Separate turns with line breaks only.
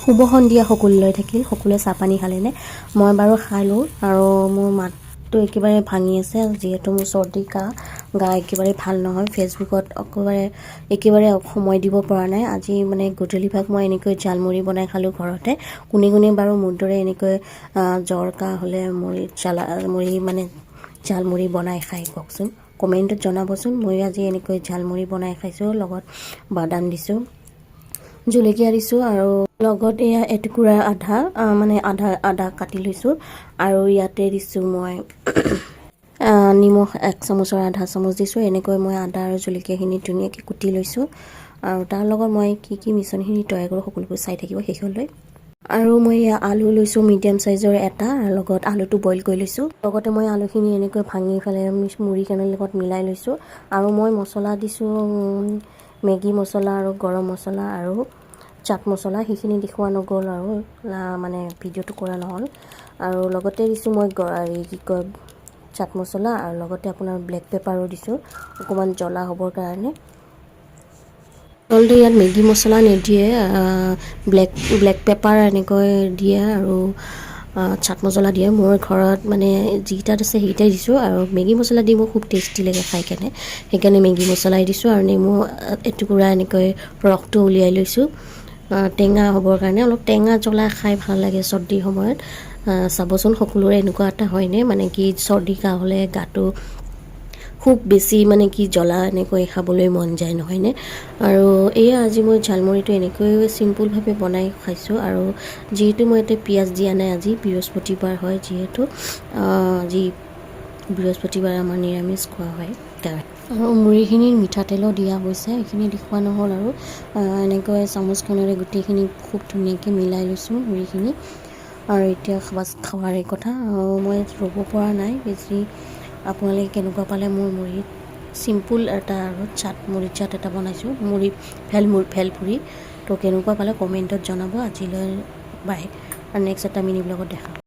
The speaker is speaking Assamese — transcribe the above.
শুভ সন্ধিয়া সকলোলৈ থাকিল। সকলোৱে চাহ পানী খালেনে? মই বাৰু খালোঁ আৰু মোৰ মাতটো একেবাৰে ভাঙি আছে যিহেতু মোৰ চৰ্দি কাহ, গা একেবাৰে ভাল নহয়। ফেচবুকত একেবাৰে সময় দিব পৰা নাই। আজি মানে গধূলি ভাগ মই এনেকৈ জালমুড়ি বনাই খালোঁ ঘৰতে। কোনে কোনে বাৰু মোৰ দৰে এনেকৈ জ্বৰ কাহ হ'লে মুড়ি মানে জালমুড়ি বনাই খাই কওকচোন, কমেণ্টত জনাবচোন। মই আজি এনেকৈ জালমুড়ি বনাই খাইছোঁ, লগত বাদাম দিছোঁ, জলকীয়া দিছোঁ আৰু লগত এয়া এটুকুৰা আদা কাটি লৈছোঁ আৰু ইয়াতে দিছোঁ মই নিমখ 1 চামুচৰ আধা চামুচ দিছোঁ। এনেকৈ মই আদা আৰু জলকীয়াখিনি ধুনীয়াকৈ কুটি লৈছোঁ আৰু তাৰ লগত মই কি মিশ্ৰণখিনি তৈয়াৰ কৰোঁ সকলোবোৰ চাই থাকিব শেষলৈ। আৰু মই আলু লৈছোঁ মিডিয়াম চাইজৰ এটা, লগত আলুটো বইল কৰি লৈছোঁ। লগতে মই আলুখিনি এনেকৈ ভাঙি পেলাই মুড়িখিনিৰ লগত মিলাই লৈছোঁ আৰু মই মছলা দিছোঁ মেগী মছলা আৰু গৰম মছলা আৰু চাট মছলা। সেইখিনি দেখুওৱা নগ'ল আৰু মানে ভিডিঅ'টো কৰা নহ'ল। আৰু লগতে দিছোঁ মই চাট মছলা আৰু লগতে আপোনাৰ ব্লেক পেপাৰো দিছোঁ অকণমান জ্বলা হ'বৰ কাৰণে। আচলতে ইয়াত মেগী মছলা নিদিয়ে, ব্লেক পেপাৰ এনেকৈ দিয়ে আৰু চাট মছলা দিয়ে। মোৰ ঘৰত মানে যিকেইটাত আছে সেইকেইটাই দিছোঁ আৰু মেগী মছলা দি মোৰ খুব টেষ্টি লাগে খাই কেনে, সেইকাৰণে মেগী মছলাই দিছোঁ। আৰু নেমু এটুকুৰা এনেকৈ ৰসটো উলিয়াই লৈছোঁ টেঙা হ'বৰ কাৰণে। অলপ টেঙা জ্বলা খাই ভাল লাগে চৰ্দিৰ সময়ত। চাবচোন সকলোৰে এনেকুৱা এটা হয়নে, মানে কি চৰ্দি কাহ হ'লে গাটো খুব বেছি মানে কি জ্বলা এনেকৈ খাবলৈ মন যায় নহয়নে? আৰু এয়া আজি মই ঝালমুড়িটো এনেকৈ চিম্পুলভাৱে বনাই খাইছোঁ। আৰু যিহেতু মই ইয়াতে পিঁয়াজ দিয়া নাই, আজি বৃহস্পতিবাৰ হয় যিহেতু, আজি বৃহস্পতিবাৰ আমাৰ নিৰামিষ খোৱা হয় আৰু মুড়িখিনিত মিঠাতেলো দিয়া হৈছে, এইখিনি দেখুওৱা নহ'ল। আৰু এনেকৈ চামুচখনেৰে গোটেইখিনি খুব ধুনীয়াকৈ মিলাই লৈছোঁ মুড়িখিনি। আৰু এতিয়া খোৱাৰে কথা, মই ৰ'ব পৰা নাই বেছি। আপোনালোকে কেনেকুৱা পালে মোৰ মুড়িত চিম্পুল এটা আৰু মুড়ি চাট এটা বনাইছোঁ, ভেলপুৰি। তো কেনেকুৱা পালে কমেণ্টত জনাব। আজিলৈ বাই, আৰু নেক্সট এটা মিনি ব্লগত দেখা।